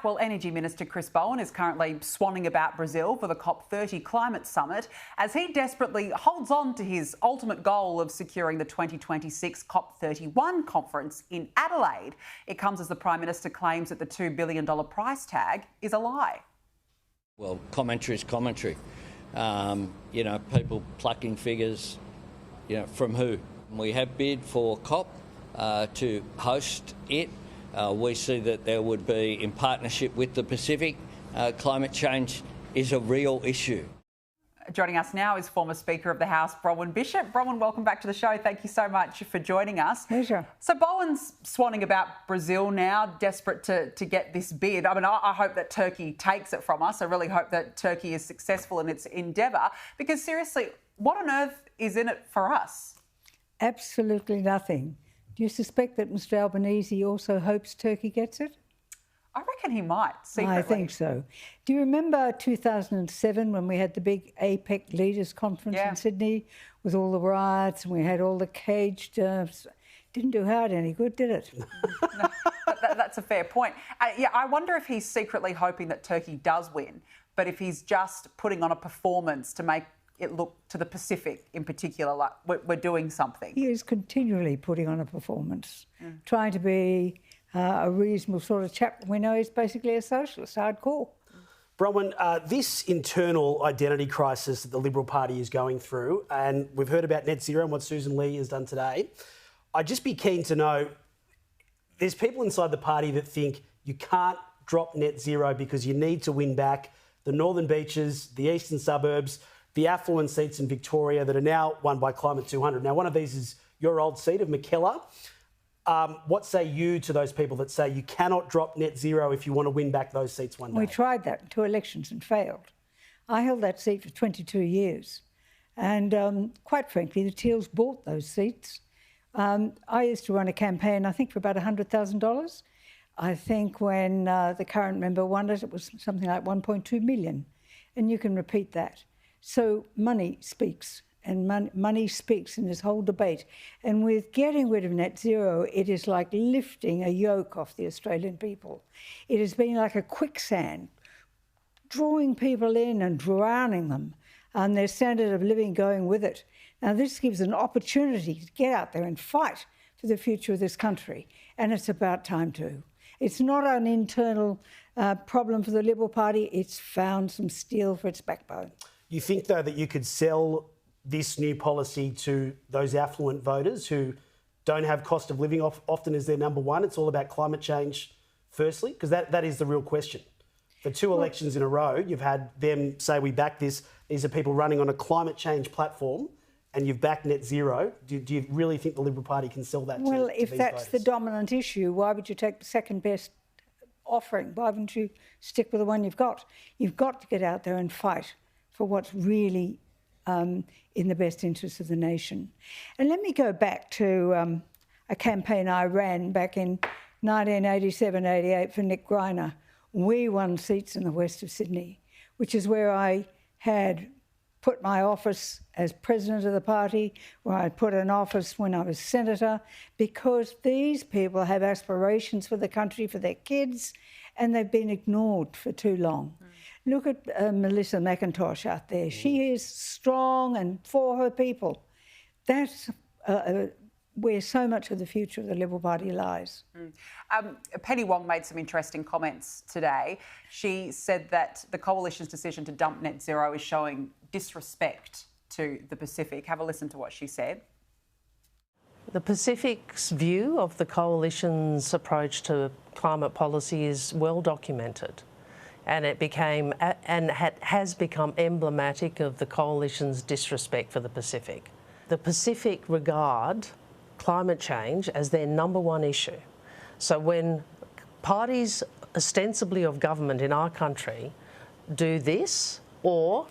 Well, Energy Minister Chris Bowen is currently swanning about Brazil for the COP30 climate summit as he desperately holds on to his ultimate goal of securing the 2026 COP31 conference in Adelaide. It comes as the Prime Minister claims that the $2 billion price tag is a lie. Well, commentary is commentary. People plucking figures, from who? We have bid for COP to host it. We see that there would be, in partnership with the Pacific, climate change is a real issue. Joining us now is former Speaker of the House, Bronwyn Bishop. Bronwyn, welcome back to the show. Thank you so much for joining us. Pleasure. So Bowen's swanning about Brazil now, desperate to get this bid. I mean, I hope that Turkey takes it from us. I really hope that Turkey is successful in its endeavour, because seriously, what on earth is in it for us? Absolutely nothing. Do you suspect that Mr Albanese also hopes Turkey gets it? I reckon he might, secretly. I think so. Do you remember 2007 when we had the big APEC Leaders Conference in Sydney with all the riots and we had all the caged... didn't do Howard any good, did it? No, that's a fair point. I wonder if he's secretly hoping that Turkey does win, but if he's just putting on a performance to make it look to the Pacific in particular like we're doing something. He is continually putting on a performance, trying to be a reasonable sort of chap. We know he's basically a socialist, hardcore. Bronwyn, this internal identity crisis that the Liberal Party is going through, and we've heard about net zero and what Susan Lee has done today, I'd just be keen to know, there's people inside the party that think you can't drop net zero because you need to win back the northern beaches, the eastern suburbs, the affluent seats in Victoria that are now won by Climate 200. Now, one of these is your old seat of Mackellar. What say you to those people that say you cannot drop net zero if you want to win back those seats one day? We tried that in 2 elections and failed. I held that seat for 22 years. And quite frankly, the Teals bought those seats. I used to run a campaign, I think, for about $100,000. I think when the current member won it, it was something like 1.2 million. And you can repeat that. So money speaks, and money speaks in this whole debate. And with getting rid of net zero, it is like lifting a yoke off the Australian people. It has been like a quicksand, drawing people in and drowning them, and their standard of living going with it. Now, this gives an opportunity to get out there and fight for the future of this country, and it's about time too. It's not an internal problem for the Liberal Party. It's found some steel for its backbone. You think, though, that you could sell this new policy to those affluent voters who don't have cost of living often as their number one? It's all about climate change, firstly, because that is the real question. For 2 elections in a row, you've had them say, we back this. These are people running on a climate change platform, and you've backed net zero. Do you really think the Liberal Party can sell that to Well, if these that's voters? the dominant issue, why would you take the second best offering? Why wouldn't you stick with the one you've got? You've got to get out there and fight for what's really in the best interest of the nation. And let me go back to a campaign I ran back in 1987-88 for Nick Greiner. We won seats in the west of Sydney, which is where I had put my office as president of the party, where I put an office when I was senator, because these people have aspirations for the country, for their kids, and they've been ignored for too long. Look at Melissa McIntosh out there. She is strong and for her people. That's where so much of the future of the Liberal Party lies. Penny Wong made some interesting comments today. She said that the Coalition's decision to dump net zero is showing disrespect to the Pacific. Have a listen to what she said. The Pacific's view of the Coalition's approach to climate policy is well documented. And it has become emblematic of the Coalition's disrespect for the Pacific. The Pacific regard climate change as their number one issue. So when parties ostensibly of government in our country do this, or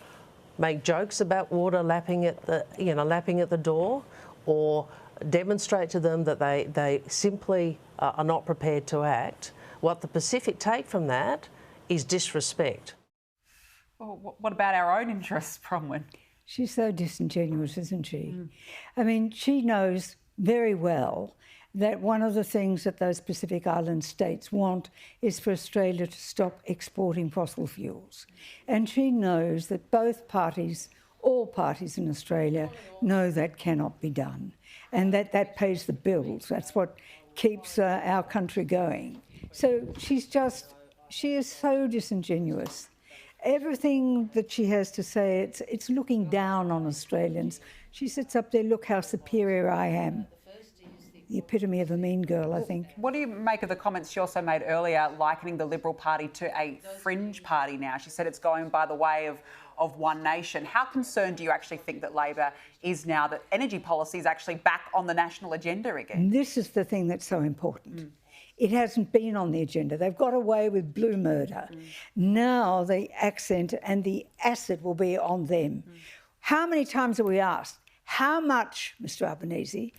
make jokes about water lapping at the door, or demonstrate to them that they simply are not prepared to act, what the Pacific take from that is disrespect. Well, what about our own interests, Bronwyn? She's so disingenuous, isn't she? I mean, she knows very well that one of the things that those Pacific Island states want is for Australia to stop exporting fossil fuels. And she knows that both parties, all parties in Australia, know that cannot be done, and that pays the bills. That's what keeps our country going. So she is so disingenuous. Everything that she has to say, it's looking down on Australians. She sits up there, look how superior I am. The epitome of a mean girl, I think. What do you make of the comments she also made earlier, likening the Liberal Party to a fringe party now? She said it's going by the way of one nation. How concerned do you actually think that Labor is now that energy policy is actually back on the national agenda again? And this is the thing that's so important. It hasn't been on the agenda. They've got away with blue murder. Now the accent and the acid will be on them. How many times have we asked, how much, Mr Albanese,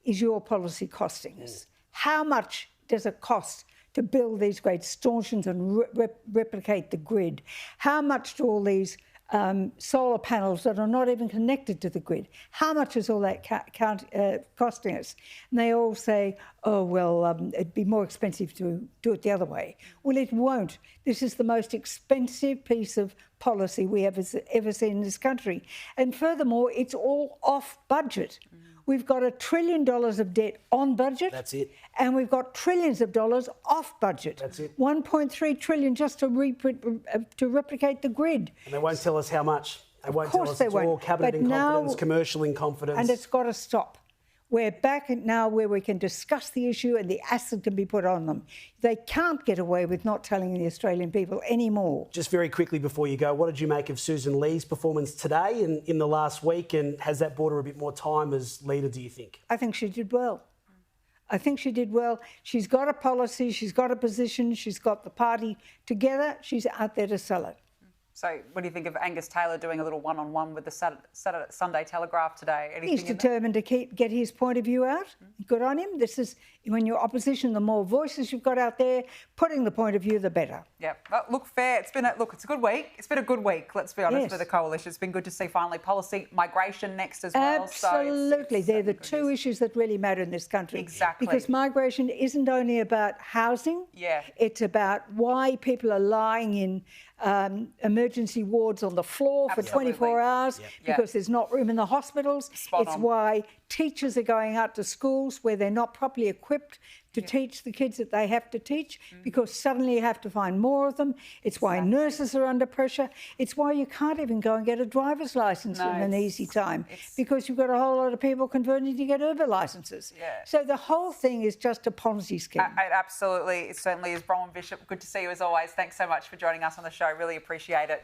is your policy costing us? How much does it cost to build these great stanchions and replicate the grid? How much do all these solar panels that are not even connected to the grid, how much is all that costing us? And they all say, oh, well, it'd be more expensive to do it the other way. Well, it won't. This is the most expensive piece of policy we have ever seen in this country. And furthermore, it's all off budget. We've got $1 trillion of debt on budget. That's it. And we've got trillions of dollars off budget. That's it. 1.3 trillion just to replicate the grid. And they won't tell us how much. They won't tell us. They It's won't. all cabinet But in now, confidence, commercial in confidence. And it's got to stop. We're back now where we can discuss the issue and the acid can be put on them. They can't get away with not telling the Australian people anymore. Just very quickly before you go, what did you make of Susan Lee's performance today and in the last week? And has that bought her a bit more time as leader, do you think? I think she did well. I think she did well. She's got a policy, she's got a position, she's got the party together. She's out there to sell it. So what do you think of Angus Taylor doing a little one-on-one with the Sunday Telegraph today? He's determined to get his point of view out. Good on him. This is, when you're opposition, the more voices you've got out there, putting the point of view, the better. Yeah. Well, look, fair. It's a good week. It's been a good week, let's be honest, for the coalition. It's been good to see finally policy, migration next as well. Absolutely. So they're the two issues that really matter in this country. Exactly. Because migration isn't only about housing. Yeah. It's about why people are lying in emergency wards on the floor for 24 hours because there's not room in the hospitals. It's why teachers are going out to schools where they're not properly equipped to teach the kids that they have to teach because suddenly you have to find more of them. It's why nurses are under pressure. It's why you can't even go and get a driver's licence in an easy time because you've got a whole lot of people converting to get Uber licences. So the whole thing is just a Ponzi scheme. It absolutely, it certainly is. Bronwyn Bishop, good to see you as always. Thanks so much for joining us on the show. Really appreciate it.